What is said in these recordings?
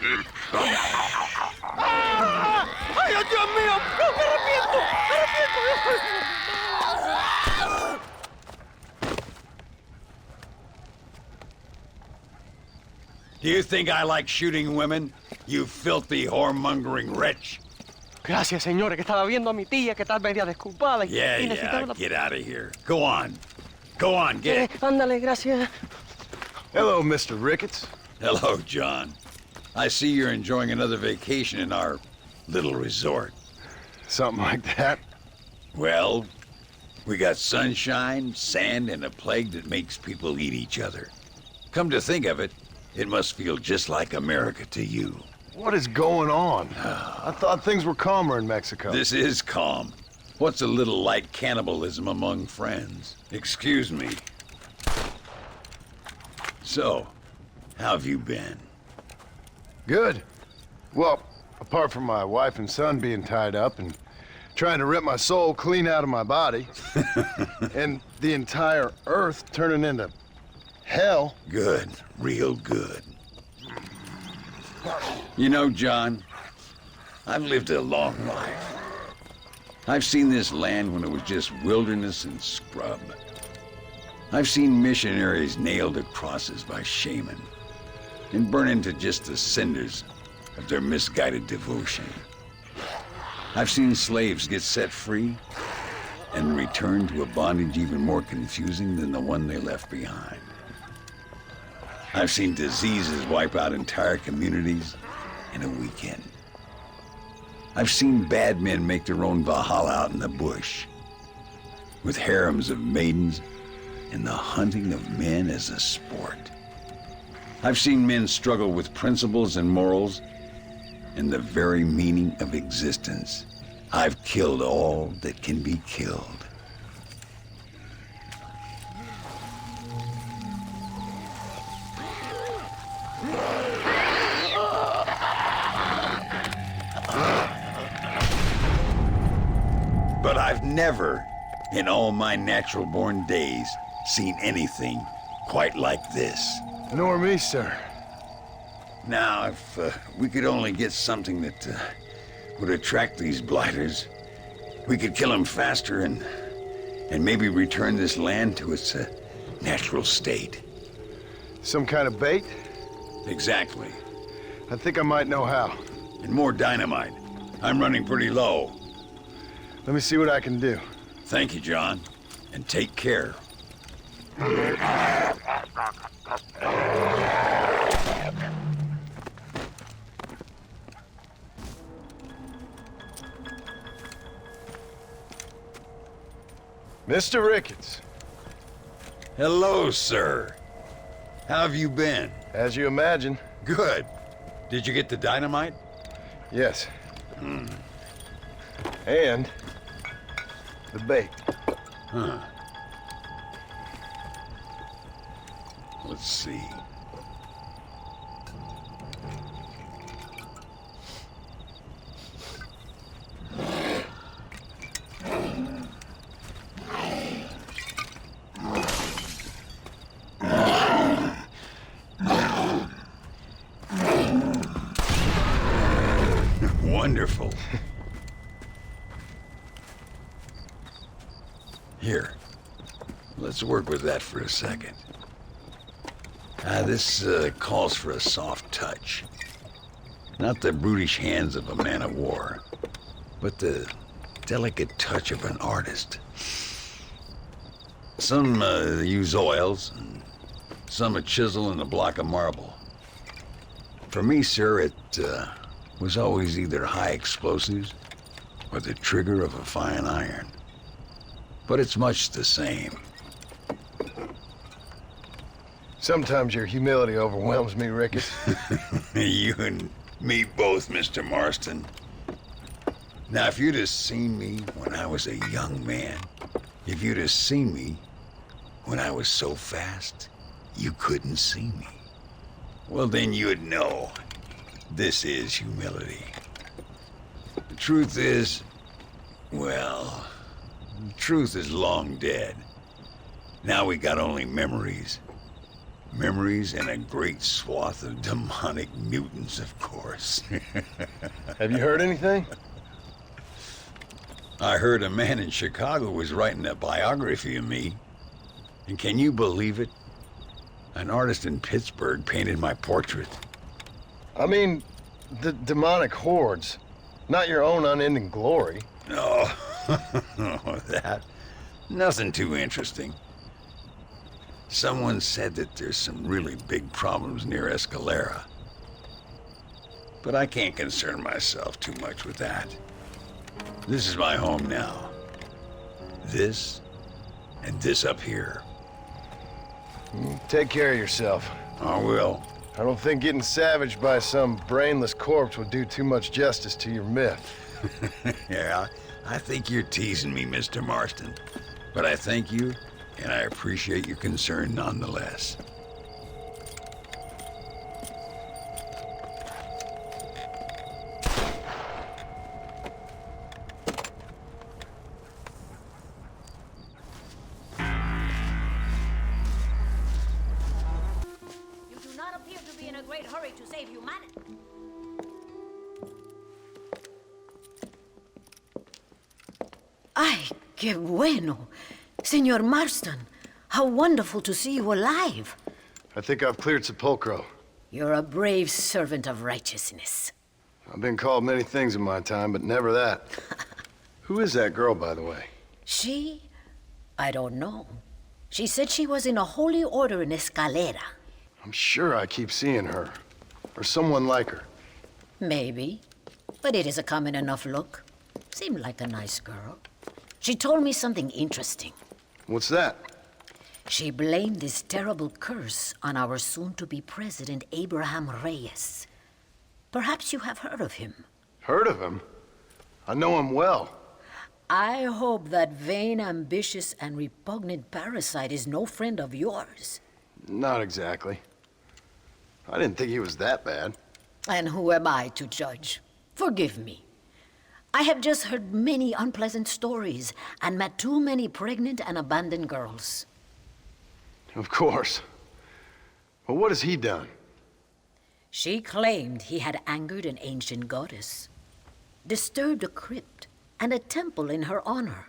¡Ay, Dios mío! ¡No, me arrepiento! ¡Me arrepiento! Do you think I like shooting women, you filthy whoremongering wretch? Gracias, señores, que estaba viendo a mi tía que tal media desculpada Yeah, y necesitaba una... get out of here. Go on. Go on, get... Ándale, gracias. Hello, Mr. Ricketts. Hello, John. I see you're enjoying another vacation in our little resort. Something like that. Well, we got sunshine, sand, and a plague that makes people eat each other. Come to think of it, it must feel just like America to you. What is going on? I thought things were calmer in Mexico. This is calm. What's a little light cannibalism among friends? Excuse me. So, how have you been? Good. Well, apart from my wife and son being tied up and trying to rip my soul clean out of my body, and the entire Earth turning into hell. Good. Real good. You know, John, I've lived a long life. I've seen this land when it was just wilderness and scrub. I've seen missionaries nailed to crosses by shaman and burn into just the cinders of their misguided devotion. I've seen slaves get set free and return to a bondage even more confusing than the one they left behind. I've seen diseases wipe out entire communities in a weekend. I've seen bad men make their own Valhalla out in the bush, with harems of maidens and the hunting of men as a sport. I've seen men struggle with principles and morals and the very meaning of existence. I've killed all that can be killed. But I've never, in all my natural-born days, seen anything quite like this. Nor me, sir. Now, if we could only get something that would attract these blighters, we could kill them faster and maybe return this land to its natural state. Some kind of bait? Exactly. I think I might know how. And more dynamite. I'm running pretty low. Let me see what I can do. Thank you, John. And take care. Mr. Ricketts. Hello, sir. How have you been? As you imagine. Good. Did you get the dynamite? Yes. And the bait. Huh. Let's see. Wonderful. Here, let's work with that for a second. This calls for a soft touch. Not the brutish hands of a man of war, but the delicate touch of an artist. Some use oils, and some a chisel and a block of marble. For me, sir, it was always either high explosives or the trigger of a fine iron. But it's much the same. Sometimes your humility overwhelms me, Ricketts. You and me both, Mr. Marston. Now, if you'd have seen me when I was a young man, if you'd have seen me when I was so fast, you couldn't see me. Well, then you'd know this is humility. The truth is, well, the truth is long dead. Now we got only memories. Memories and a great swath of demonic mutants, of course. Have you heard anything? I heard a man in Chicago was writing a biography of me. And can you believe it? An artist in Pittsburgh painted my portrait. I mean, the demonic hordes, not your own unending glory. No, that. Nothing too interesting. Someone said that there's some really big problems near Escalera. But I can't concern myself too much with that. This is my home now. This, and this up here. Take care of yourself. I will. I don't think getting savaged by some brainless corpse will do too much justice to your myth. Yeah, I think you're teasing me, Mr. Marston. But I thank you, and I appreciate your concern nonetheless. You do not appear to be in a great hurry to save humanity. Ay, qué bueno. Señor Marston, how wonderful to see you alive. I think I've cleared Sepulcro. You're a brave servant of righteousness. I've been called many things in my time, but never that. Who is that girl, by the way? She? I don't know. She said she was in a holy order in Escalera. I'm sure I keep seeing her. Or someone like her. Maybe. But it is a common enough look. Seemed like a nice girl. She told me something interesting. What's that? She blamed this terrible curse on our soon-to-be president, Abraham Reyes. Perhaps you have heard of him. Heard of him? I know him well. I hope that vain, ambitious, and repugnant parasite is no friend of yours. Not exactly. I didn't think he was that bad. And who am I to judge? Forgive me. I have just heard many unpleasant stories and met too many pregnant and abandoned girls. Of course. But what has he done? She claimed he had angered an ancient goddess, disturbed a crypt and a temple in her honor.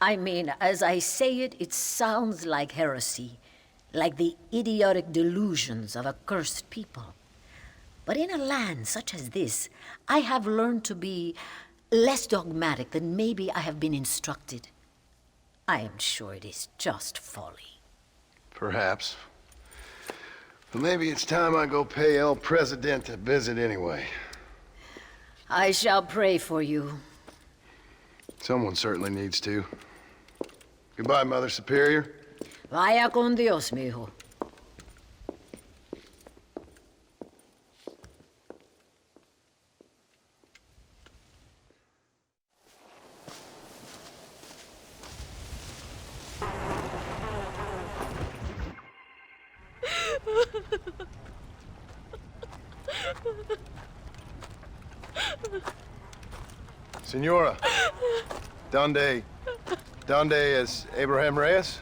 I mean, as I say it, it sounds like heresy, like the idiotic delusions of a cursed people. But in a land such as this, I have learned to be less dogmatic than maybe I have been instructed. I am sure it is just folly. Perhaps. But maybe it's time I go pay El Presidente a visit anyway. I shall pray for you. Someone certainly needs to. Goodbye, Mother Superior. Vaya con Dios, mijo. Senora, donde es Abraham Reyes?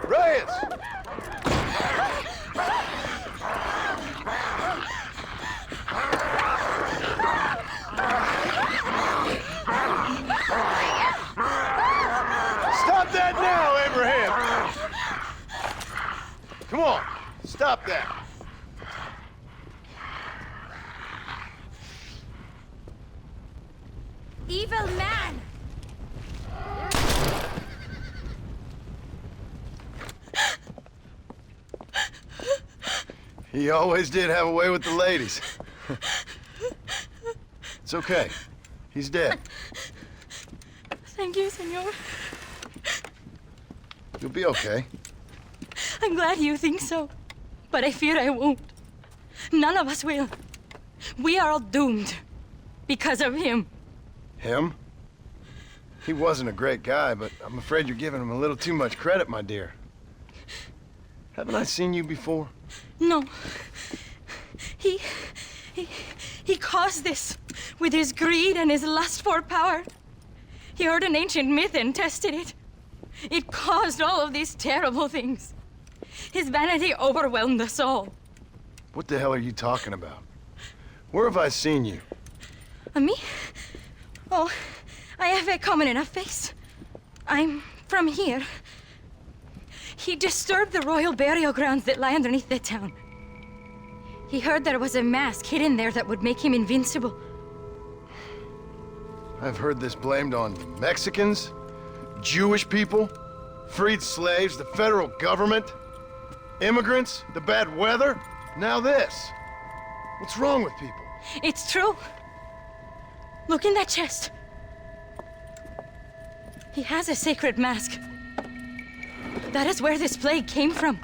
Reyes! Stop that now, Abraham! Come on, stop that. Evil man! He always did have a way with the ladies. It's okay. He's dead. Thank you, senor. You'll be okay. I'm glad you think so. But I fear I won't. None of us will. We are all doomed. Because of him. Him? He wasn't a great guy, but I'm afraid you're giving him a little too much credit, my dear. Haven't I seen you before? No. He caused this with his greed and his lust for power. He heard an ancient myth and tested it. It caused all of these terrible things. His vanity overwhelmed us all. What the hell are you talking about? Where have I seen you? Me? Oh, I have a common enough face. I'm from here. He disturbed the royal burial grounds that lie underneath the town. He heard there was a mask hidden there that would make him invincible. I've heard this blamed on Mexicans, Jewish people, freed slaves, the federal government, immigrants, the bad weather. Now this. What's wrong with people? It's true. Look in that chest. He has a sacred mask. That is where this plague came from.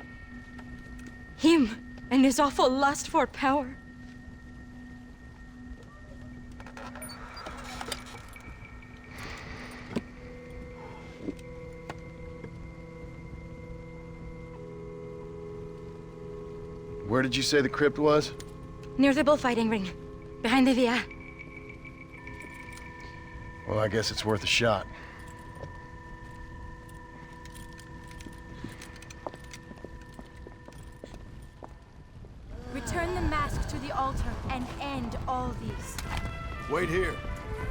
Him and his awful lust for power. Where did you say the crypt was? Near the bullfighting ring, behind the villa. Well, I guess it's worth a shot. Return the mask to the altar and end all these. Wait here.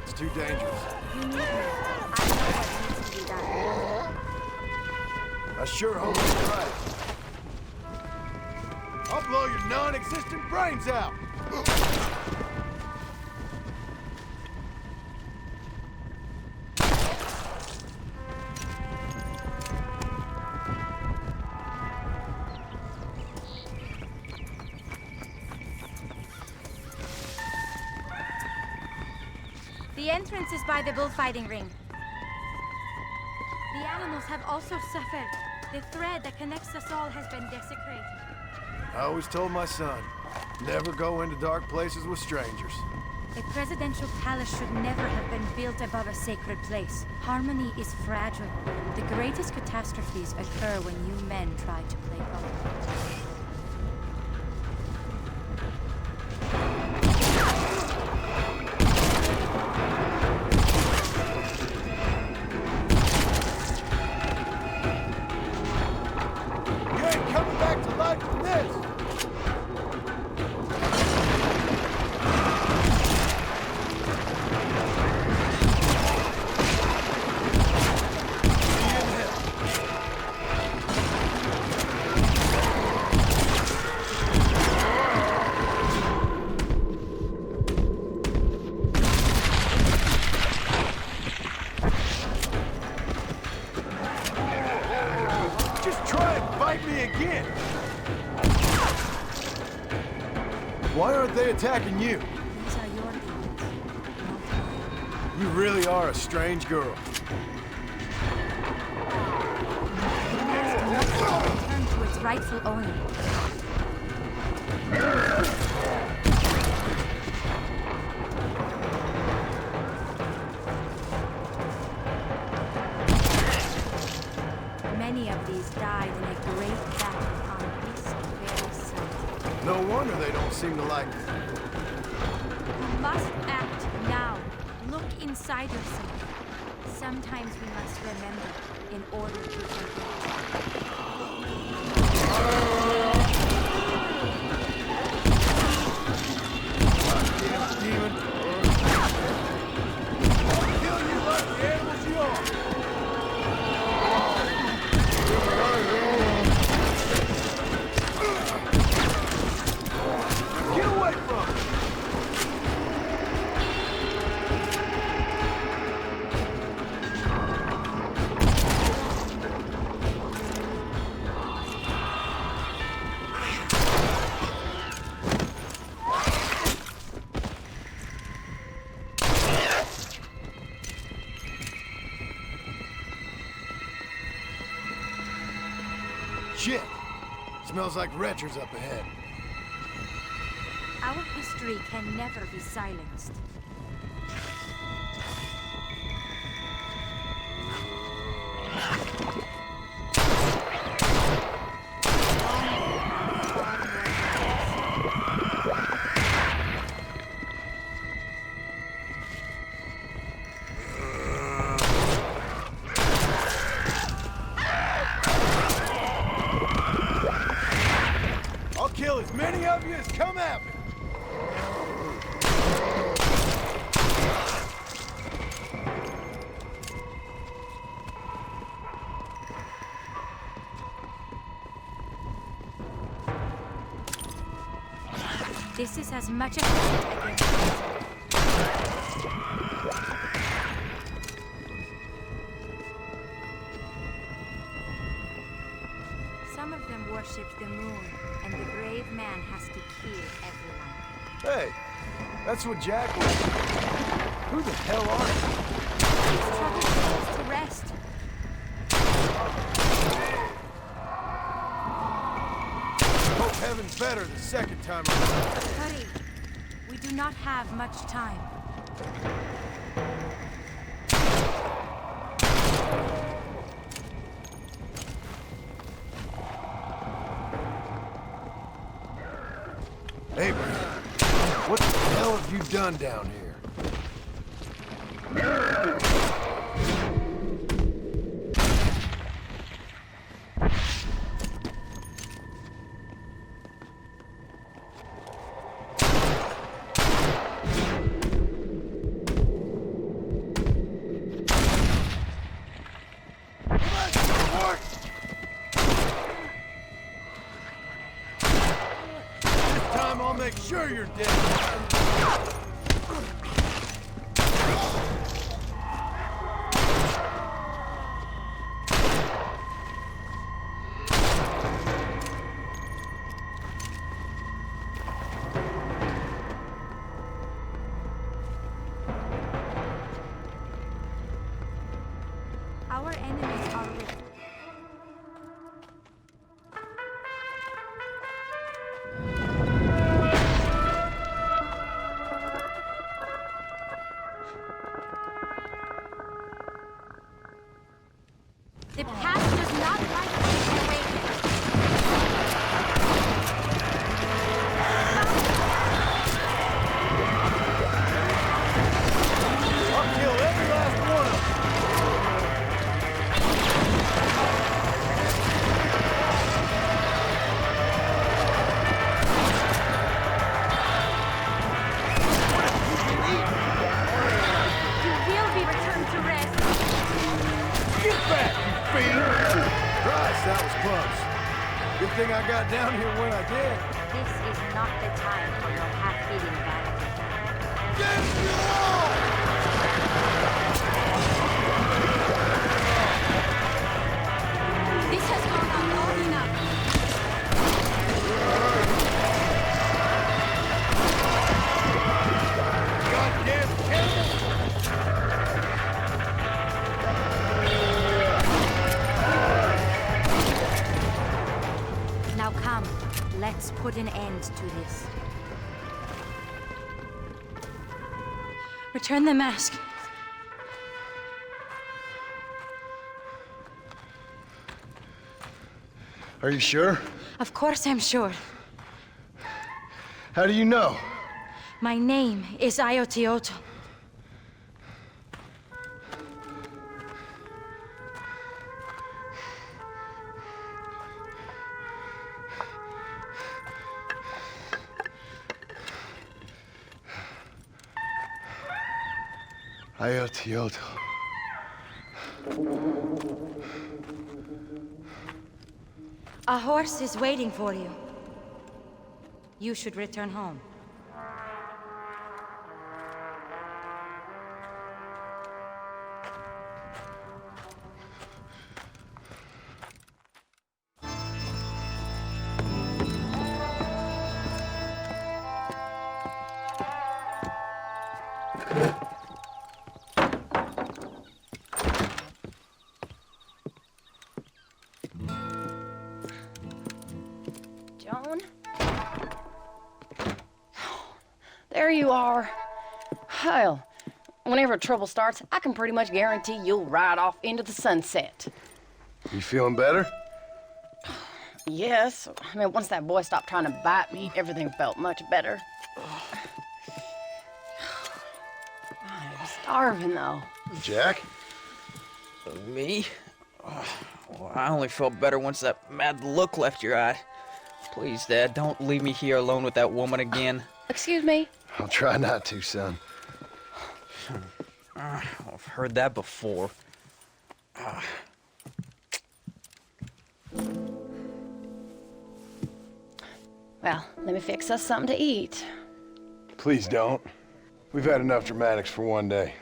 It's too dangerous. You need me. I know what needs to be done. I sure hope you're right. I'll blow your non-existent brains out! The entrance is by the bullfighting ring. The animals have also suffered. The thread that connects us all has been desecrated. I always told my son, never go into dark places with strangers. A presidential palace should never have been built above a sacred place. Harmony is fragile. The greatest catastrophes occur when you men try to play God. Why aren't they attacking you? These are your demons, not mine. You really are a strange girl. Return to its rightful owner. Many of these died in a great battle on this very site. No wonder they don't seem to like it. We must act now. Look inside yourself. Sometimes we must remember in order to forget. Demon. Kill you like the animals you are. Get away from me! Shit! Smells like Retcher's up ahead. Our history can never be silenced. kill as many of you as come at me. This is as much a fight against. Some of them worship the moon, and the brave man has to kill everyone. Hey, that's what Jack was. Who the hell are you? His trouble is to rest. Hope heaven's better the second time around. Hurry. We do not have much time. Abraham, what the hell have you done down here? I'll make sure you're dead. Our enemies are with. The past does not like to be awakened. I'll kill every last one of them. You will be returned to rest. Get back, you fiend! Christ, that was close. Good thing I got down here when I did. This is not the time for your half-eating vanity. Get me This has gone on long enough. goddamn cannibal! Now come, let's put an end to this. Return the mask. Are you sure? Of course I'm sure. How do you know? My name is Ayotioto. Ayotioto. A horse is waiting for you. You should return home. Joan? There you are. Hell, whenever trouble starts, I can pretty much guarantee you'll ride off into the sunset. You feeling better? Yes. I mean, once that boy stopped trying to bite me, everything felt much better. I'm starving, though. Jack? Me? Well, I only felt better once that mad look left your eye. Please, Dad, don't leave me here alone with that woman again. Excuse me? I'll try not to, son. I've heard that before. Well, let me fix us something to eat. Please don't. We've had enough dramatics for one day.